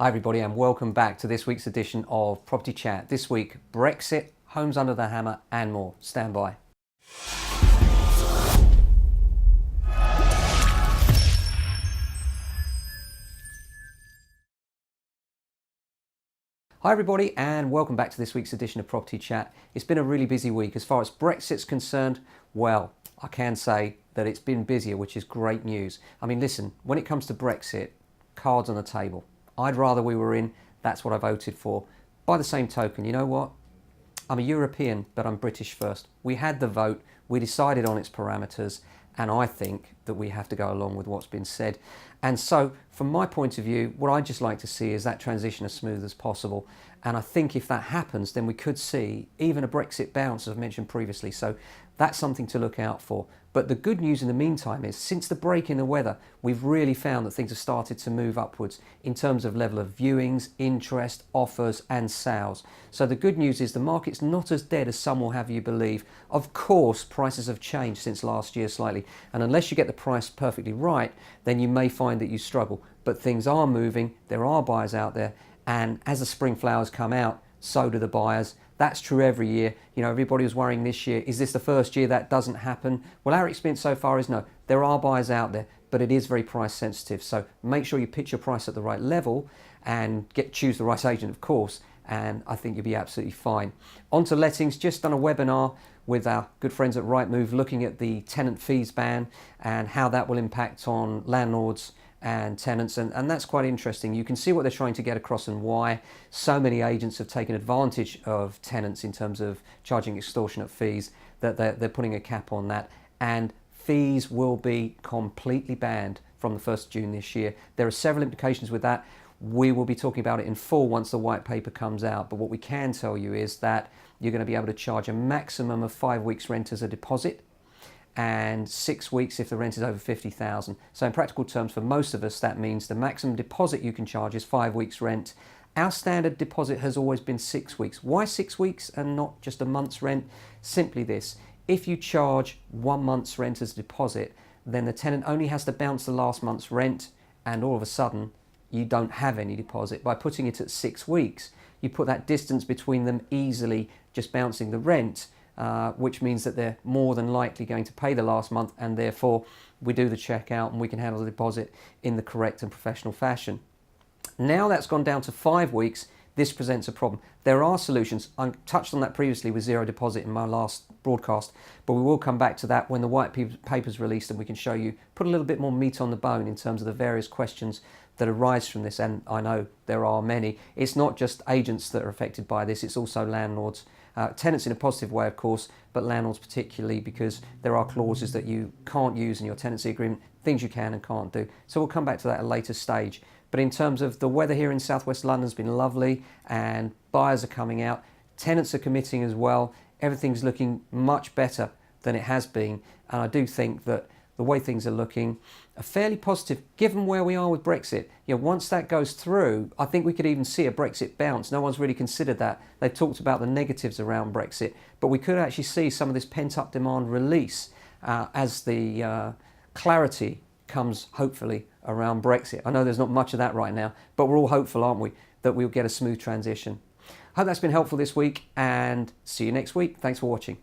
Hi everybody and welcome back to this week's edition of Property Chat. This week, Brexit, homes under the hammer and more. Stand by. Hi everybody and welcome back to this week's edition of Property Chat. It's been a really busy week. As far as Brexit's concerned, well, I can say that it's been busier, which is great news. I mean, listen, when it comes to Brexit, cards on the table. I'd rather we were in. That's what I voted for. By the same token, you know what? I'm a European, but I'm British first. We had the vote, we decided on its parameters, and I think that we have to go along with what's been said. And so, from my point of view, what I'd just like to see is that transition as smooth as possible. And I think if that happens, then we could see even a Brexit bounce, as I've mentioned previously. So that's something to look out for. But the good news in the meantime is, since the break in the weather, we've really found that things have started to move upwards in terms of level of viewings, interest, offers and sales. So the good news is the market's not as dead as some will have you believe. Of course, prices have changed since last year slightly. And unless you get the price perfectly right, then you may find that you struggle. But things are moving, there are buyers out there. And as the spring flowers come out, so do the buyers. That's true every year. You know, everybody was worrying this year, is this the first year that doesn't happen? Well, our experience so far is no. There are buyers out there, but it is very price sensitive. So make sure you pitch your price at the right level and choose the right agent, of course, and I think you'll be absolutely fine. On to lettings, just done a webinar with our good friends at Rightmove looking at the tenant fees ban and how that will impact on landlords and tenants, and that's quite interesting. You can see what they're trying to get across and why so many agents have taken advantage of tenants in terms of charging extortionate fees, that they're putting a cap on that, and fees will be completely banned from the 1st of June this year. There are several implications with that. We will be talking about it in full once the white paper comes out, but what we can tell you is that you're going to be able to charge a maximum of 5 weeks rent as a deposit, and 6 weeks if the rent is over 50,000. So in practical terms, for most of us, that means the maximum deposit you can charge is 5 weeks rent. Our standard deposit has always been 6 weeks. Why 6 weeks and not just a month's rent? Simply this: if you charge 1 month's rent as a deposit, then the tenant only has to bounce the last month's rent, and all of a sudden you don't have any deposit. By putting it at 6 weeks, you put that distance between them easily, just bouncing the rent, which means that they're more than likely going to pay the last month, and therefore we do the checkout and we can handle the deposit in the correct and professional fashion. Now that's gone down to 5 weeks, this presents a problem. There are solutions. I touched on that previously with zero deposit in my last broadcast, but we will come back to that when the white paper's released and we can show you, put a little bit more meat on the bone in terms of the various questions that arise from this, and I know there are many. It's not just agents that are affected by this, it's also landlords. Tenants in a positive way, of course, but landlords particularly, because there are clauses that you can't use in your tenancy agreement, things you can and can't do. So we'll come back to that at a later stage. But in terms of the weather here in southwest London has been lovely, and buyers are coming out, tenants are committing as well. Everything's looking much better than it has been, and I do think that the way things are looking are fairly positive given where we are with Brexit. You know, once that goes through, I think we could even see a Brexit bounce. No one's really considered that. They've talked about the negatives around Brexit, but we could actually see some of this pent-up demand release as the clarity comes, hopefully, around Brexit. I know there's not much of that right now, but we're all hopeful, aren't we, that we'll get a smooth transition. Hope that's been helpful this week, and see you next week. Thanks for watching.